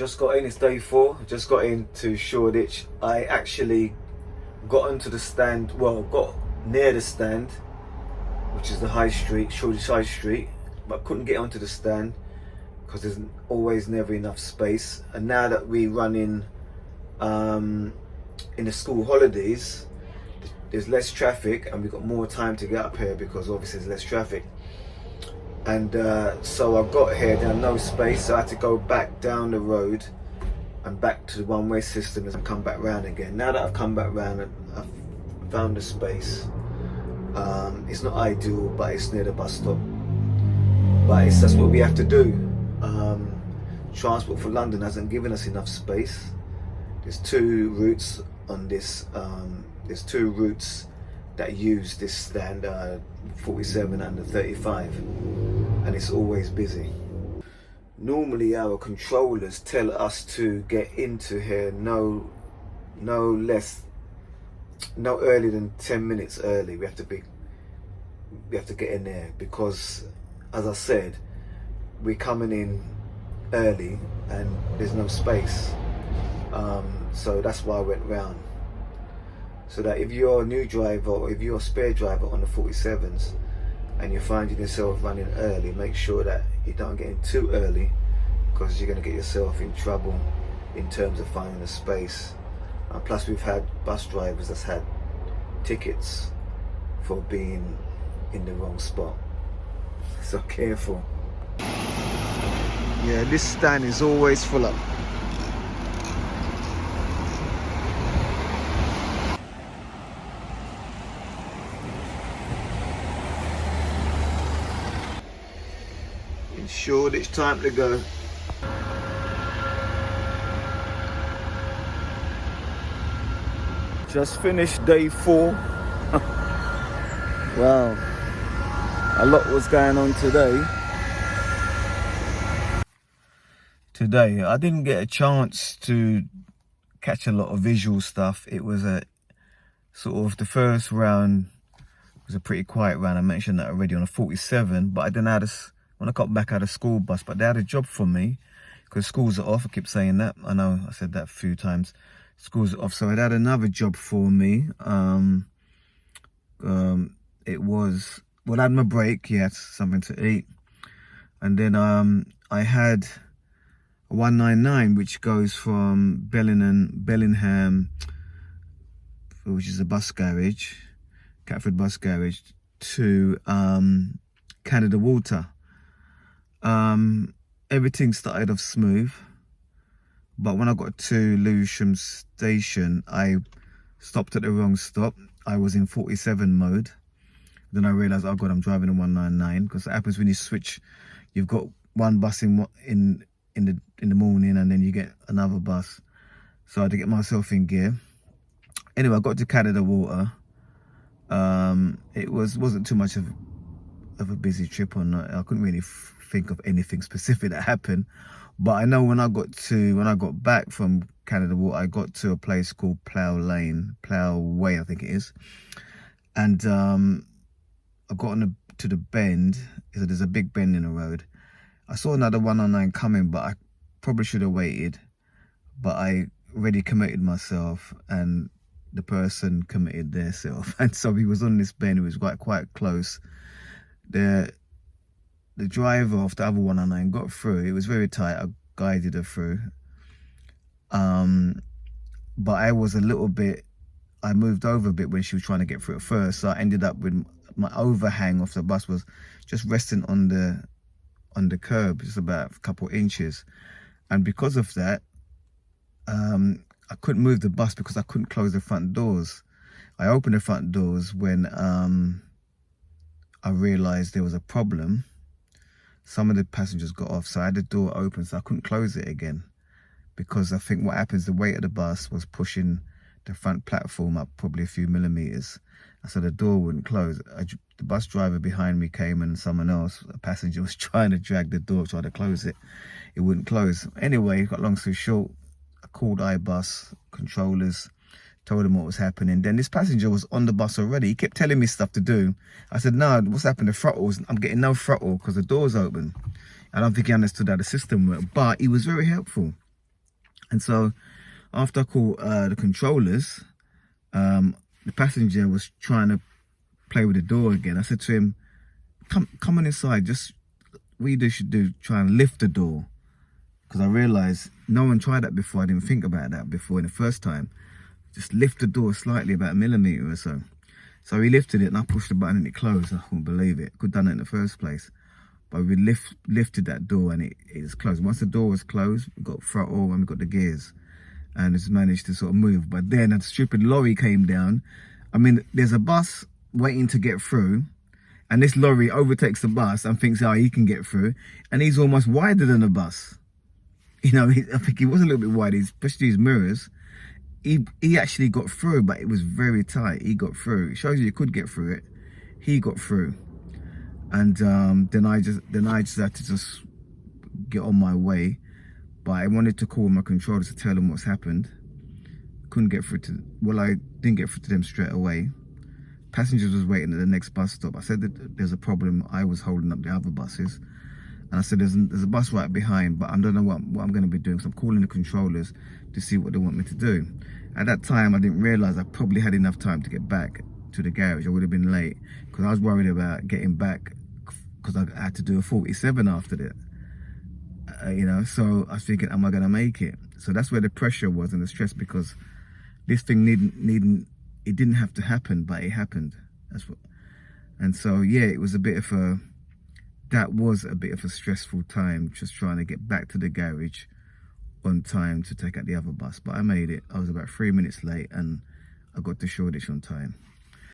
just got in, it's day 4, just got into Shoreditch. I actually got onto the stand, well, got near the stand, which is the High Street, Shoreditch High Street, but couldn't get onto the stand because there's always never enough space. And now that we run in the school holidays, there's less traffic and we've got more time to get up here because obviously there's less traffic. And so I got here, there was no space, so I had to go back down the road and back to the one-way system and come back round again. Now that I've come back round, I've found a space. It's not ideal, but it's near the bus stop. But that's what we have to do. Transport for London hasn't given us enough space. There's 2 routes on this. There's 2 routes that use this stand, 47 and the 35, and it's always busy. Normally our controllers tell us to get into here no earlier than 10 minutes early. We have to get in there because, as I said, we're coming in early and there's no space. So that's why I went round. So that if you're a new driver or if you're a spare driver on the 47s and you're finding yourself running early, make sure that you don't get in too early because you're going to get yourself in trouble in terms of finding a space. Plus we've had bus drivers that's had tickets for being in the wrong spot. So careful. Yeah, this stand is always full up. In Shoreditch, time to go. Just finished day 4. Wow, a lot was going on today. I didn't get a chance to catch a lot of visual stuff. It was a sort of, the first round was a pretty quiet round. I mentioned that already on a 47, but I didn't have this when I got back out of school bus, but they had a job for me because schools are off. I keep saying that. I know I said that a few times. Schools are off, so it had another job for me. It was, well, I had my break, yeah, something to eat. And then I had 199, which goes from Bellingham, which is a bus garage, Catford bus garage, to Canada Water. Everything started off smooth, but when I got to Lewisham station, I stopped at the wrong stop. I was in 47 mode. Then I realized, oh God, I'm driving a 199, because it happens when you switch. You've got one bus in the morning, and then you get another bus. So I had to get myself in gear. Anyway, I got to Canada Water. It wasn't too much of a busy trip or not. I couldn't really think of anything specific that happened, but I know when I got back from Canada Water, I got to a place called Plough Way, I think it is, and I got to the bend. So there's a big bend in the road. I saw another 109 coming, but I probably should have waited, but I already committed myself, and the person committed themselves, and so he was on this bend. It was quite close. The driver of the other 109 got through. It was very tight. I guided her through. But I was I moved over a bit when she was trying to get through at first. So I ended up with my overhang of the bus was just resting on the curb, just about a couple of inches. And because of that, I couldn't move the bus because I couldn't close the front doors. I opened the front doors when I realized there was a problem. Some of the passengers got off, so I had the door open, so I couldn't close it again, because I think what happens, the weight of the bus was pushing the front platform up probably a few millimeters, so the door wouldn't close. The bus driver behind me came, and someone else, a passenger, was trying to drag the door, trying to close it. It wouldn't close. Anyway, got long story short, I called iBus controllers, told them what was happening. Then this passenger was on the bus already. He kept telling me stuff to do. I said, no, what's happened? The throttles, I'm getting no throttle because the door's open. I don't think he understood how the system worked, but he was very helpful. And so after I called the controllers, the passenger was trying to play with the door again. I said to him, come on inside, just what you should do, try and lift the door. Because I realized no one tried that before. I didn't think about that before in the first time. Just lift the door slightly, about a millimeter or so. So he lifted it and I pushed the button and it closed. I couldn't believe it. Could have done it in the first place. But we lifted that door and it was closed. Once the door was closed, we got throttle and we got the gears. And it's managed to sort of move. But then a stupid lorry came down. I mean, there's a bus waiting to get through. And this lorry overtakes the bus and thinks, oh, he can get through. And he's almost wider than the bus. You know, I think he was a little bit wide, especially his mirrors. He actually got through, but it was very tight. He got through. It shows you could get through it. He got through. And then I just had to just get on my way. But I wanted to call my controllers to tell them what's happened. Couldn't get through to, well, I didn't get through to them straight away. Passengers was waiting at the next bus stop. I said that there's a problem. I was holding up the other buses. And I said, there's a bus right behind, but I don't know what I'm going to be doing. So I'm calling the controllers to see what they want me to do. At that time, I didn't realize I probably had enough time to get back to the garage. I would have been late because I was worried about getting back because I had to do a 47 after that. You know, so I was thinking, am I going to make it? So that's where the pressure was and the stress, because this thing it didn't have to happen, but it happened. And so, yeah, it was that was a bit of a stressful time, just trying to get back to the garage on time to take out the other bus. But I made it. I was about 3 minutes late and I got to Shoreditch on time.